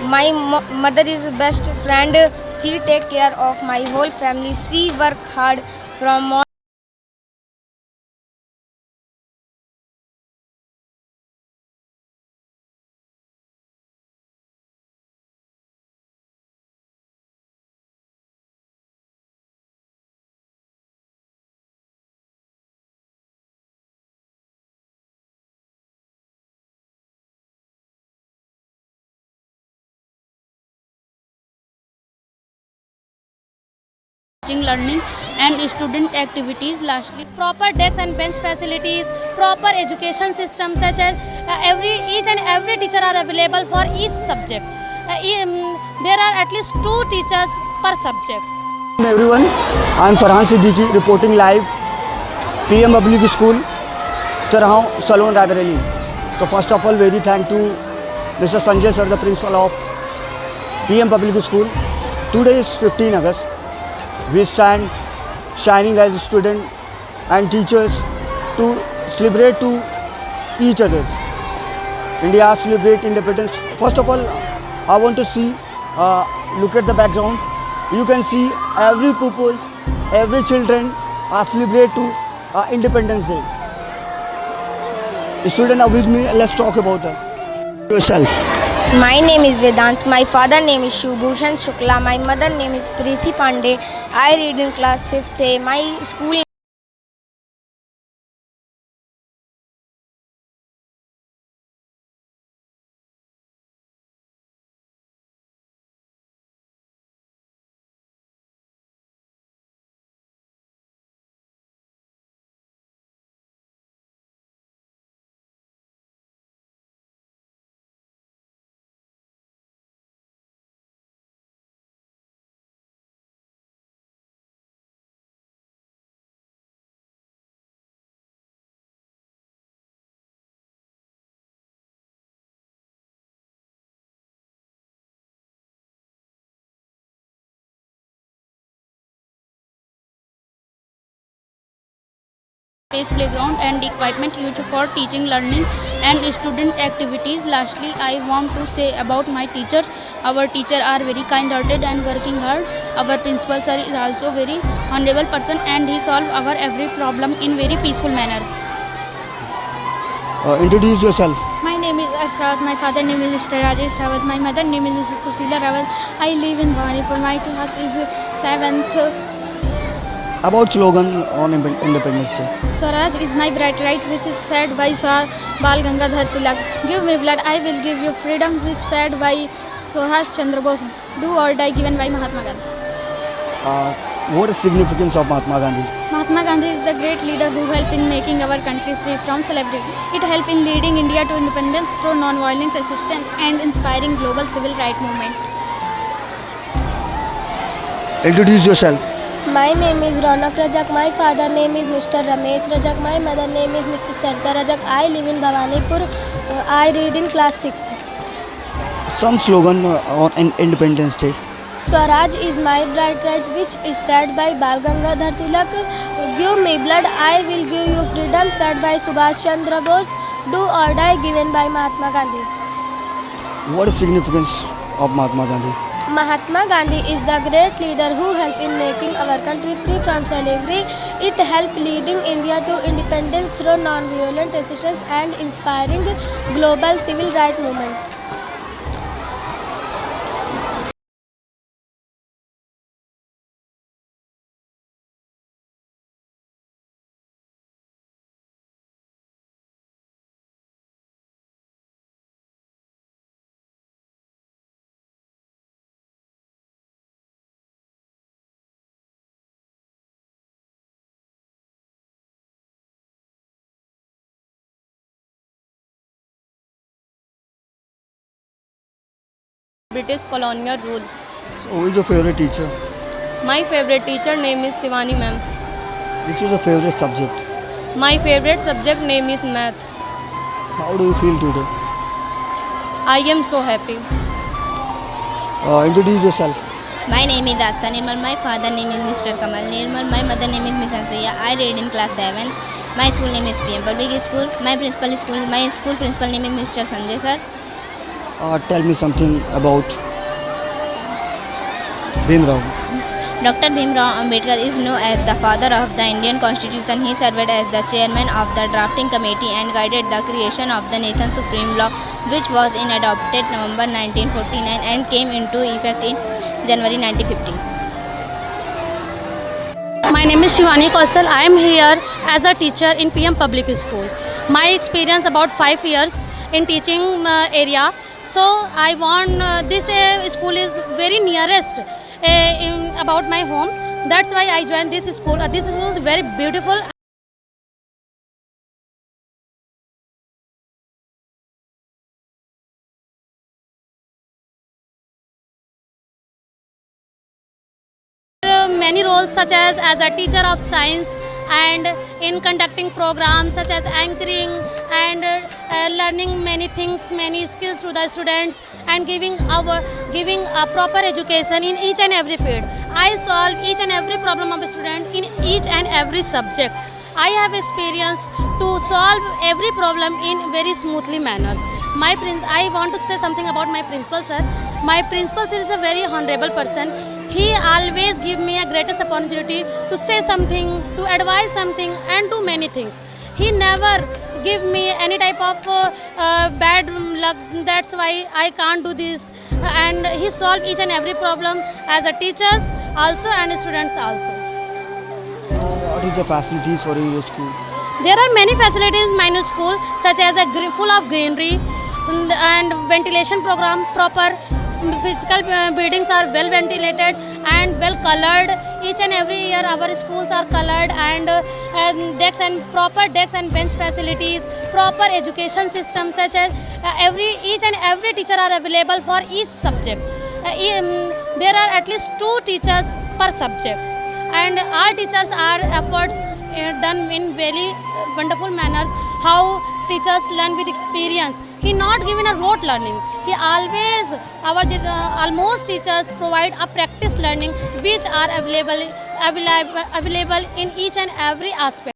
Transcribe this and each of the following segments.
My mother is best friend. She take care of my whole family. She work hard from morning. Teaching, learning and student activities. Lastly, proper desk and bench facilities, proper education system such as each and every teacher are available for each subject. There are at least 2 teachers per subject. Everyone, I am Farhan Siddiqui reporting live PM Public School, Tarhau, Salon, Raebareli. So first of all, very thank to Mr. Sanjay sir, the principal of PM Public School. Today is 15 August. We stand shining as students and teachers to celebrate to each other. India celebrate independence. First of all, I want to see, look at the background. You can see every pupils, every children are celebrate to Independence Day. Student are with me. Let's talk about yourself. My name is Vedant. My father name is Shubhushan Shukla. My mother name is Preeti Pandey. I read in class 5th A. My school Space, playground and equipment used for teaching, learning and student activities. Lastly, I want to say about my teachers. Our teachers are very kind-hearted and working hard. Our principal sir is also very honorable person and he solve our every problem in very peaceful manner. Introduce yourself. My name is Ashrat. My father name is Mr. Rajesh Rawat. My mother name is Mrs. Susila Rawat. I live in Bhawanipur. My class is 7th. About slogan on Independence Day. Swaraj is my bright light, which is said by Bal Gangadhar Tilak. Give me blood, I will give you freedom, which said by Subhash Chandra Bose. Do or die, given by Mahatma Gandhi. What is significance of Mahatma Gandhi? Mahatma Gandhi is the great leader who helped in making our country free from slavery. It helped in leading India to independence through non-violent resistance and inspiring global civil rights movement. Introduce yourself. My name is Ronak Rajak. My father name is Mr. Ramesh Rajak. My mother name is Mrs. Sarita Rajak. I live in Bhawanipur. I read in class 6th. Some slogan on Independence Day. Swaraj is my bright light, which is said by Bal Gangadhar Tilak. Give me blood, I will give you freedom, said by Subhash Chandra Bose. Do or die, given by Mahatma Gandhi. What is significance of Mahatma Gandhi? Mahatma Gandhi is the great leader who helped in making our country free from slavery. It helped leading India to independence through non-violent resistance and inspiring global civil rights movement. British colonial rule. So who is your favorite teacher? My favorite teacher name is Sivani ma'am. Which is your favorite subject? My favorite subject name is math. How do you feel today? I am so happy. Introduce yourself. My name is Asta Nirmal. My father name is Mr. Kamal Nirmal. My mother name is Miss Ansaya. I read in class 7. My school name is PM Public School. My school principal name is Mr. Sanjay sir. Tell me something about Bhim Rao. Dr. Bhimrao Ambedkar is known as the father of the Indian Constitution. He served as the chairman of the drafting committee and guided the creation of the nation's supreme law, which was adopted November 1949 and came into effect in January 1950. My name is Shivani Kausal. I am here as a teacher in PM Public School. My experience about 5 years in teaching area. So I want this school is very nearest about my home. That's why I joined this school. This school is very beautiful. Many roles such as a teacher of science and in conducting programs such as anchoring and learning many things, many skills to the students and giving a proper education in each and every field. I solve each and every problem of a student in each and every subject. I have experience to solve every problem in very smoothly manners. I want to say something about my principal sir. My principal sir is a very honorable person. He always give me a greatest opportunity to say something, to advise something and do many things. He never give me any type of bad luck. That's why I can't do this. And he solve each and every problem as a teachers also and students also. What is the facilities for your school? There are many facilities in my school such as full of greenery and ventilation program, proper physical buildings are well ventilated and well colored. Each and every year our schools are colored and decks and proper decks and bench facilities, proper education system such as each and every teacher are available for each subject. There are at least 2 teachers per subject and our teachers are efforts done in very wonderful manners. How teachers learn with experience. He not given a rote learning. He always, almost teachers provide a practice learning which are available in each and every aspect.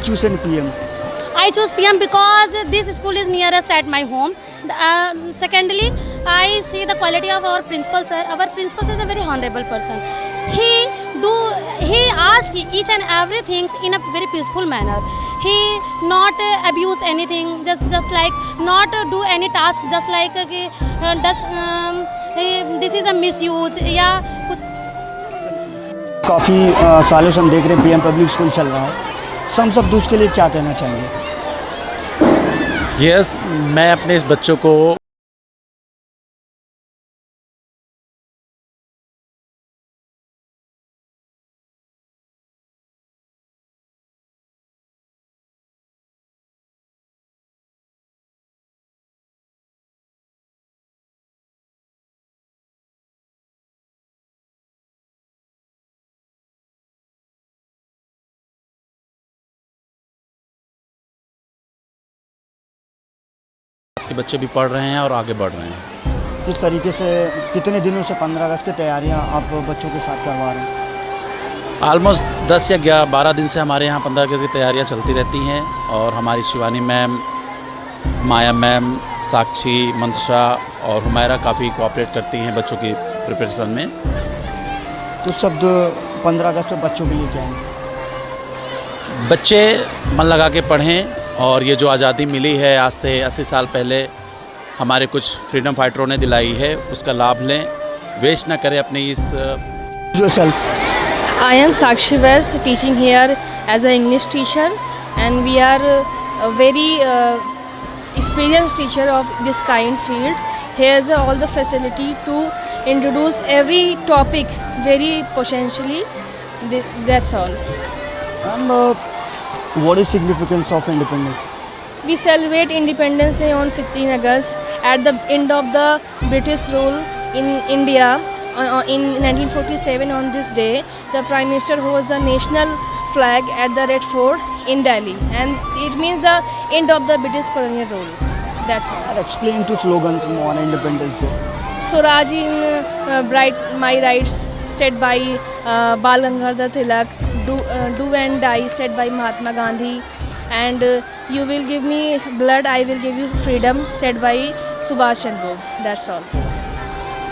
Choose in PM. I choose PM because this school is nearest at my home. Secondly, I see the quality of our principal sir. Our principal sir is a very honorable person. He asks each and everything in a very peaceful manner. He not abuse anything, just like not do any task, just like this is a misuse या कुछ. काफ़ी सालों से हम देख रहे हैं PM public school चल रहा है. हम सब दूसरे के लिए क्या कहना चाहेंगे? यस, मैं अपने इस बच्चों को के बच्चे भी पढ़ रहे हैं और आगे बढ़ रहे हैं. किस तरीके से कितने दिनों से 15 अगस्त की तैयारियां आप बच्चों के साथ करवा रहे हैं? ऑलमोस्ट 10 या 12 दिन से हमारे यहाँ 15 अगस्त की तैयारियाँ चलती रहती हैं और हमारी शिवानी मैम, माया मैम, साक्षी, मंतशा और हुमैरा काफ़ी कोऑपरेट करती हैं बच्चों की प्रिपरेशन में. तो शब्द 15 अगस्त पर बच्चों के लिए क्या है? बच्चे मन लगा के पढ़ें और ये जो आज़ादी मिली है आज से 80 साल पहले हमारे कुछ फ्रीडम फाइटरों ने दिलाई है, उसका लाभ लें, वेस्ट ना करें अपने इस. Yourself. I am Sakshi West, teaching here as an English teacher, and we are a very experienced teacher of this kind field. Here's all the facility to introduce every topic very potentially. That's all. And what is significance of independence? We celebrate Independence Day on 15 August at the end of the British rule in India. in 1947 on this day, the Prime Minister hoisted the national flag at the Red Fort in Delhi, and it means the end of the British colonial rule. That's all. And explain two slogans on Independence Day. Swaraj in bright my rights, said by Bal Gangadhar Tilak. Do and die, said by Mahatma Gandhi. And you will give me blood, I will give you freedom, said by Subhash Chandra Bose. That's all.